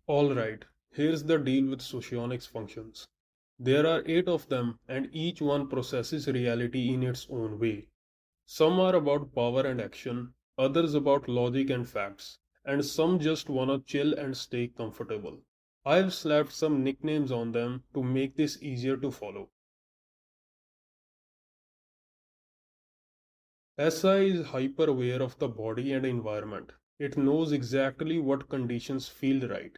Alright, here's the deal with Socionics functions. There are 8 of them, and each one processes reality in its own way. Some are about power and action, others about logic and facts, and some just wanna chill and stay comfortable. I've slapped some nicknames on them to make this easier to follow. SI is hyper aware of the body and environment. It knows exactly what conditions feel right.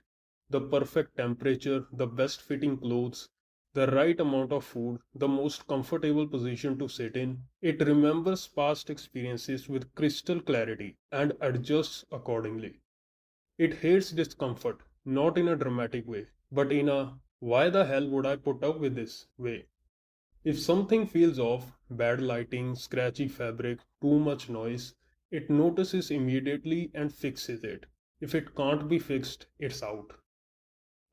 The perfect temperature, the best fitting clothes, the right amount of food, the most comfortable position to sit in. It remembers past experiences with crystal clarity and adjusts accordingly. It hates discomfort, not in a dramatic way, but in a why the hell would I put up with this way. If something feels off, bad lighting, scratchy fabric, too much noise, it notices immediately and fixes it. If it can't be fixed, it's out.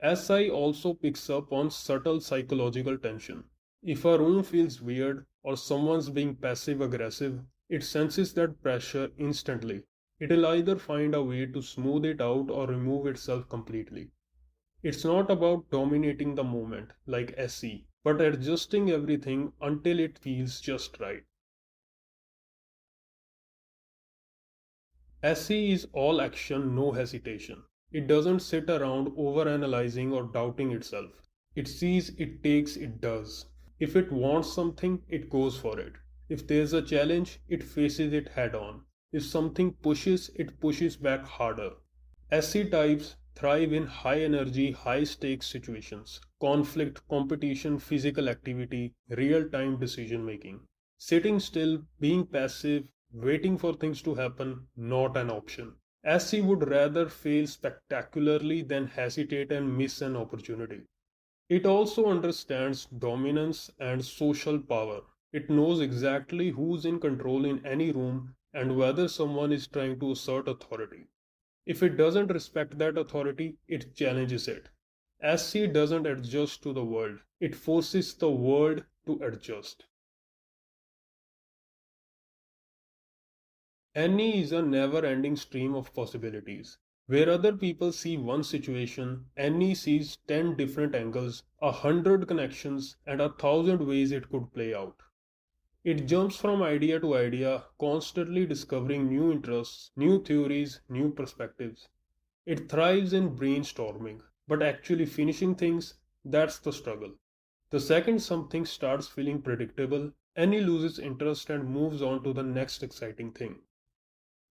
SI also picks up on subtle psychological tension. If a room feels weird or someone's being passive aggressive, it senses that pressure instantly. It'll either find a way to smooth it out or remove itself completely. It's not about dominating the moment like SE, but adjusting everything until it feels just right. SE is all action, no hesitation. It doesn't sit around overanalyzing or doubting itself. It sees, it takes, it does. If it wants something, it goes for it. If there's a challenge, it faces it head on. If something pushes, it pushes back harder. SC types thrive in high energy, high stakes situations, conflict, competition, physical activity, real time decision making. Sitting still, being passive, waiting for things to happen, not an option. SC would rather fail spectacularly than hesitate and miss an opportunity. It also understands dominance and social power. It knows exactly who's in control in any room and whether someone is trying to assert authority. If it doesn't respect that authority, it challenges it. SC doesn't adjust to the world, it forces the world to adjust. NE is a never ending stream of possibilities. Where other people see one situation, NE sees 10 different angles, 100 connections, and 1,000 ways it could play out. It jumps from idea to idea, constantly discovering new interests, new theories, new perspectives. It thrives in brainstorming, but actually finishing things, that's the struggle. The second something starts feeling predictable, Annie loses interest and moves on to the next exciting thing.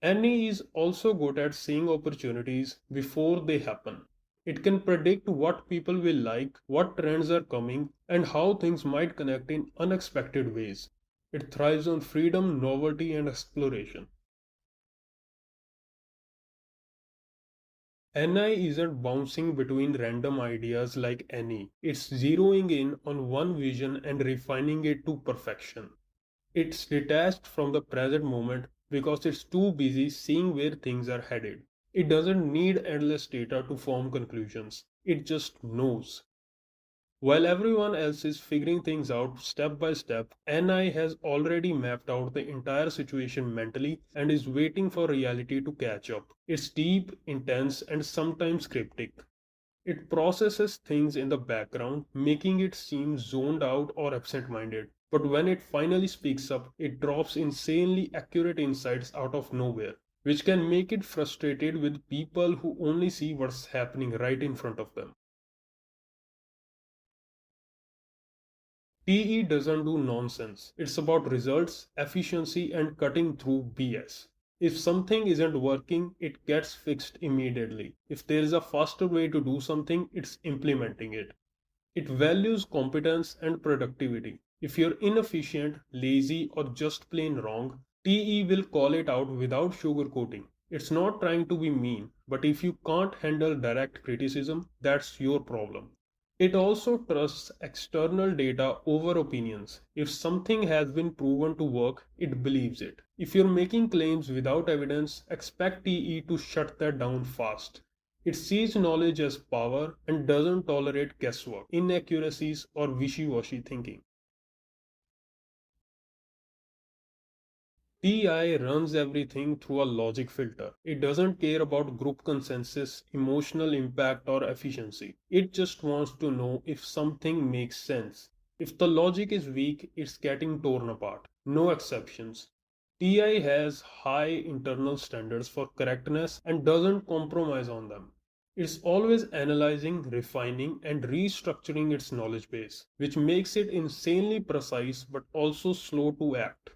Annie is also good at seeing opportunities before they happen. It can predict what people will like, what trends are coming, and how things might connect in unexpected ways. It thrives on freedom, novelty, and exploration. NI isn't bouncing between random ideas like any. It's zeroing in on one vision and refining it to perfection. It's detached from the present moment because it's too busy seeing where things are headed. It doesn't need endless data to form conclusions. It just knows. While everyone else is figuring things out step by step, NI has already mapped out the entire situation mentally and is waiting for reality to catch up. It's deep, intense, and sometimes cryptic. It processes things in the background, making it seem zoned out or absent minded. But when it finally speaks up, it drops insanely accurate insights out of nowhere, which can make it frustrated with people who only see what's happening right in front of them. TE doesn't do nonsense. It's about results, efficiency, and cutting through BS. If something isn't working, it gets fixed immediately. If there is a faster way to do something, it's implementing it. It values competence and productivity. If you're inefficient, lazy, or just plain wrong, TE will call it out without sugarcoating. It's not trying to be mean, but if you can't handle direct criticism, that's your problem. It also trusts external data over opinions. If something has been proven to work, it believes it. If you're making claims without evidence, expect TE to shut that down fast. It sees knowledge as power and doesn't tolerate guesswork, inaccuracies, or wishy washy thinking. TI runs everything through a logic filter. It doesn't care about group consensus, emotional impact, or efficiency. It just wants to know if something makes sense. If the logic is weak, it's getting torn apart. No exceptions. TI has high internal standards for correctness and doesn't compromise on them. It's always analyzing, refining, and restructuring its knowledge base, which makes it insanely precise but also slow to act.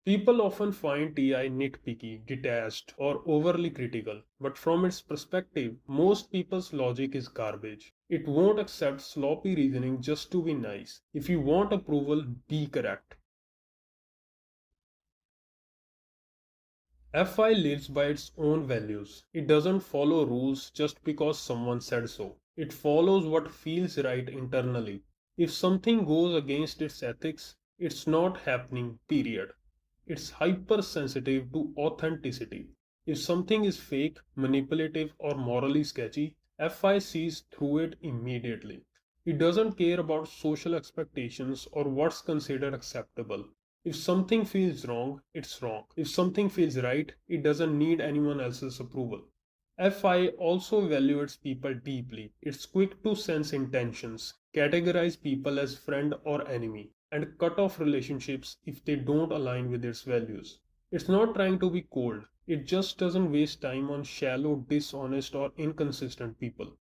People often find TI nitpicky, detached, or overly critical, but from its perspective, most people's logic is garbage. It won't accept sloppy reasoning just to be nice. If you want approval, be correct. FI lives by its own values. It doesn't follow rules just because someone said so. It follows what feels right internally. If something goes against its ethics, it's not happening, period. It's hypersensitive to authenticity. If something is fake, manipulative, or morally sketchy, FI sees through it immediately. It doesn't care about social expectations or what's considered acceptable. If something feels wrong, it's wrong. If something feels right, it doesn't need anyone else's approval. FI also evaluates people deeply. It's quick to sense intentions, categorize people as friend or enemy, and cut off relationships if they don't align with its values. It's not trying to be cold, it just doesn't waste time on shallow, dishonest, or inconsistent people.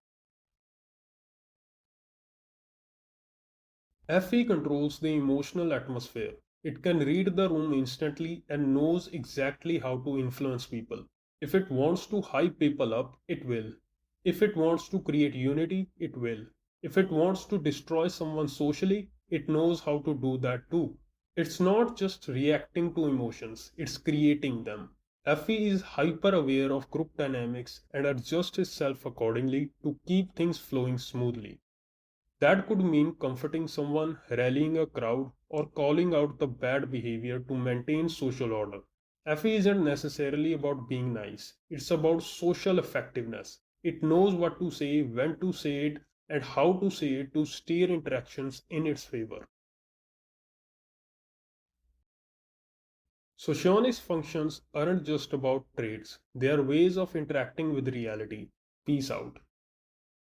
FE controls the emotional atmosphere. It can read the room instantly and knows exactly how to influence people. If it wants to hype people up, it will. If it wants to create unity, it will. If it wants to destroy someone socially, it knows how to do that too. It's not just reacting to emotions, it's creating them. FE is hyper aware of group dynamics and adjusts itself accordingly to keep things flowing smoothly. That could mean comforting someone, rallying a crowd, or calling out the bad behavior to maintain social order. FE isn't necessarily about being nice, it's about social effectiveness. It knows what to say, when to say it, and how to say it to steer interactions in its favor. Socionics functions aren't just about traits, they are ways of interacting with reality. Peace out.